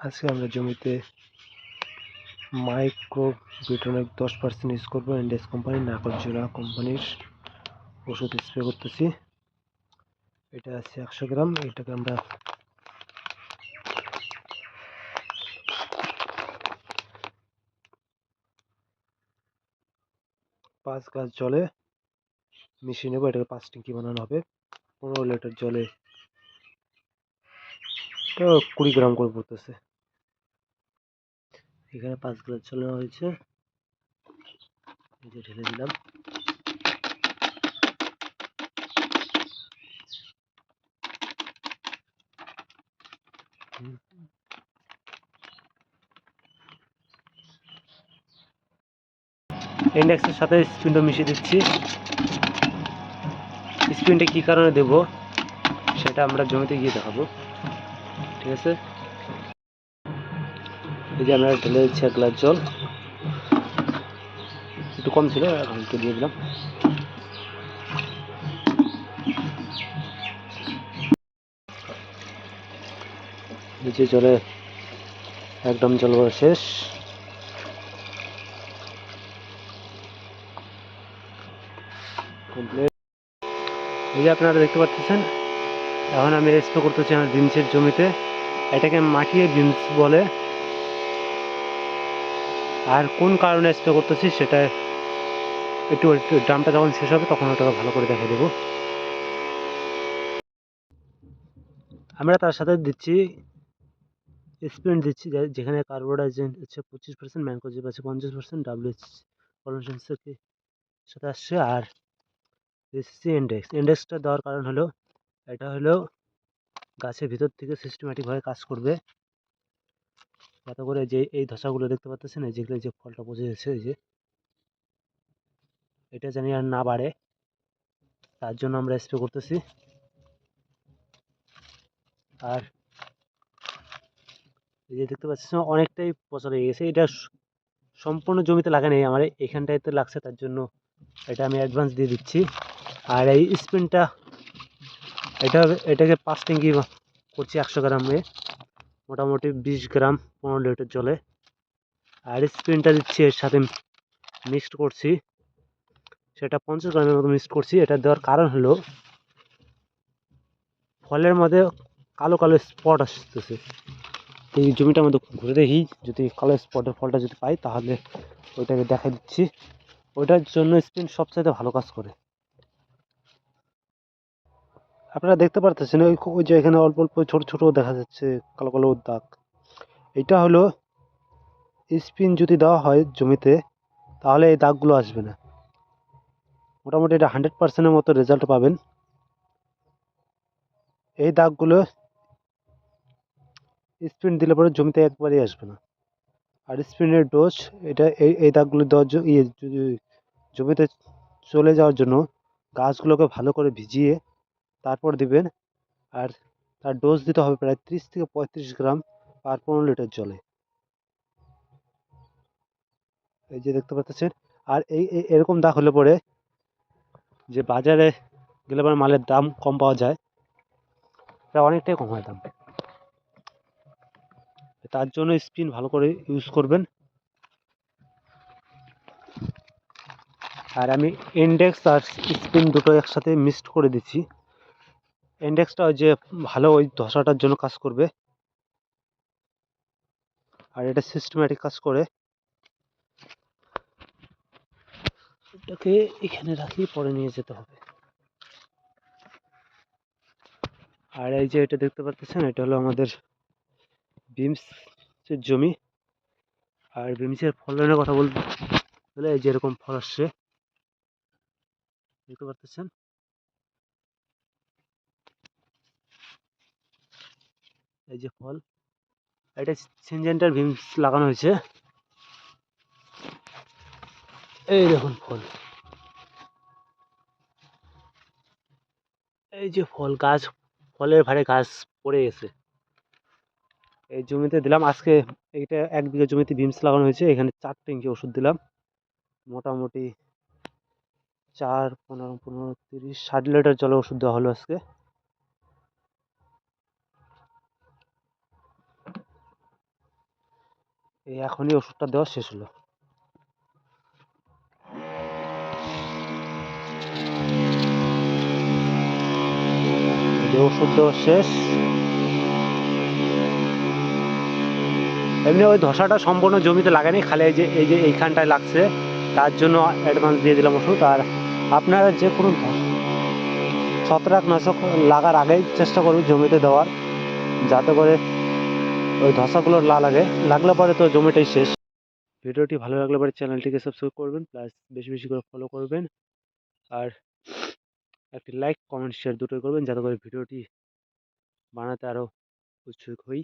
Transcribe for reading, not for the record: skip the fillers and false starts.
আজকে আমরা জমিতে মাইক্রো বিউটানল 10% ইউজ করবো। ইন্ডেক্স কোম্পানির, নারকলজোড়া কোম্পানির ওষুধ স্প্রে করতেছি। এটা আছে 100 গ্রাম। এটাকে আমরা পাঁচ গ্লাস জলে মিশিয়ে নেবো। এটাকে 5 ট্যাঙ্কি বানানো হবে। 15 লিটার জলে এটা 20 গ্রাম করে পড়তেছে। এখানে 5 গ্লাস জল নেওয়া হয়েছে, এই যে ঢেলে দিলাম। ইন্ডেক্সের সাথে স্পিনটা মিশিয়ে দিচ্ছি। স্পিনটা কী কারণে দেব সেটা আমরা জমিতে গিয়ে দেখাবো, ঠিক আছে? এই যে আমরা ঢেলে দিচ্ছি 1 গ্লাস জল, একটু কম ছিল, এখন একটু দিয়ে দিলাম। নিচে জলে একদম জল ভরা শেষ। এই যে আপনারা দেখতে পাচ্ছেন, এখন আমি স্প্রে করতেছি আমার বিনসের জমিতে। এটাকে মাটিয়ে বিনস বলে। আর কোন কারণে স্প্রে করতেছি সেটা একটু ড্রামটা যখন শেষ হবে তখন ওটা ভালো করে দেখিয়ে দেবো। আমরা তার সাথে দিচ্ছি স্প্রিন্ট দিচ্ছি, যেখানে কার্বোহাইড্রেট হচ্ছে 25%, ম্যানকোজিব আছে 50%, WH কলনসেন্সের সাথে আসছে। আর দিচ্ছি ইন্ডেক্সটা দেওয়ার কারণ হলো এটা হলো গাছের ভিতর থেকে সিস্টেম্যাটিকভাবে কাজ করবে, যাতে করে যে এই ধসাগুলো দেখতে পাচ্ছেন, এই যেগুলো যে ফলটা পচে যাচ্ছে, এই যে এটা জানি আর না বাড়ে, তার জন্য আমরা স্প্রে করতেছি। আর এই যে দেখতে পাচ্ছেন অনেকটাই পচা লেগে গেছে। এটা সম্পূর্ণ জমিতে লাগা নেই, আমার এখানটাতে লাগছে, তার জন্য এটা আমি অ্যাডভান্স দিয়ে দিচ্ছি। আর এই স্পিনটা এটাকে 5 ট্যাঙ্কি করছি 100 গ্রামে, মোটামুটি 20 গ্রাম 15 লিটার জলে। আর স্পিনটা দিচ্ছি এর সাথে মিক্সড করছি, সেটা 50 গ্রামের মতো মিক্সড করছি। এটা দেওয়ার কারণ হলো ফলের মধ্যে কালো কালো স্পট আসতেছে। এই জমিটার মধ্যে ঘুরে দেখি, যদি কালো স্পটের ফলটা যদি পাই তাহলে ওইটাকে দেখা দিচ্ছি। ওইটার জন্য স্পিন সবচাইতে ভালো কাজ করে। আপনারা দেখতে পারতেছেন ওই যে এখানে অল্প অল্প ছোট ছোট দেখা যাচ্ছে কালো কালো দাগ। এটা হলো স্পিন যদি দেওয়া হয় জমিতে তাহলে এই দাগগুলো আসবে না। মোটামুটি এটা 100%-এর মতো রেজাল্ট পাবেন। এই দাগগুলো স্পিন দিলে পরে জমিতে একবারই আসবে না। আর স্পিনের ডোজ এটা এই দাগগুলো দেওয়ার জমিতে চলে যাওয়ার জন্য গাছগুলোকে ভালো করে ভিজিয়ে তারপর দিবেন। আর তার ডোজ দিতে হবে প্রায় 30 থেকে 35 গ্রাম পার 15 লিটার জলে। এই যে দেখতে পাচ্ছেন। আর এরকম দাগ হলে পরে যে বাজারে গেলে পরে মালের দাম কম পাওয়া যায়, এটা অনেকটাই কম হয় দাম। তার জন্য স্পিন ভালো করে ইউজ করবেন। আর আমি ইন্ডেক্স আর স্পিন দুটো একসাথে মিক্সড করে দিচ্ছি। ইন্ডেক্সটা ওই যে ভালো ওই ধসাটার জন্য কাজ করবে, আর এটা সিস্টেম্যাটিক কাজ করে। এটাকে এখানে রাখি, পরে নিয়ে যেতে হবে। আর এই যে এটা দেখতে পাচ্ছেন, এটা হলো আমাদের বিমসের জমি। আর বিমসের ফলনের কথা বলতে হলে এই যে এরকম ফল আসছে, দেখতে পাচ্ছেন। এই যে ফল, এটা সিনজেন্টার বিমস লাগানো হয়েছে। এই দেখুন ফল, এই যে ফল, গাছ ফলের ভারে গাছ পড়ে গেছে। এই জমিতে দিলাম আজকে, এইটা 1 বিঘা জমিতে বিমস লাগানো হয়েছে, এখানে 4 ট্যাঙ্কি ওষুধ দিলাম। মোটামুটি 4, 15, 15, 30, 60 লিটার জলে ওষুধ দেওয়া হলো আজকে। এই এখনই ওষুধটা দেওয়া শেষ হলো। ওষুধ দেওয়া শেষ। এমনি ওই ধসাটা সম্পূর্ণ জমিতে লাগায়নি, খালি এই যে এইখানটায় লাগছে, তার জন্য অ্যাডভান্স দিয়ে দিলাম ওষুধ। আর আপনারা যে কোনো ছত্রাকনাশক লাগার আগেই চেষ্টা করুন জমিতে দেওয়ার, যাতে করে ওই ধসাগুলো না লাগে, লাগলে পরে তো জমিটাই শেষ। ভিডিওটি ভালো লাগলে পরে চ্যানেলটিকে সাবস্ক্রাইব করবেন, প্লাস বেশি বেশি করে ফলো করবেন, আর একটি লাইক, কমেন্ট, শেয়ার দুটোই করবেন, যাতে করে ভিডিওটি বানাতে আরও উৎসুক হই।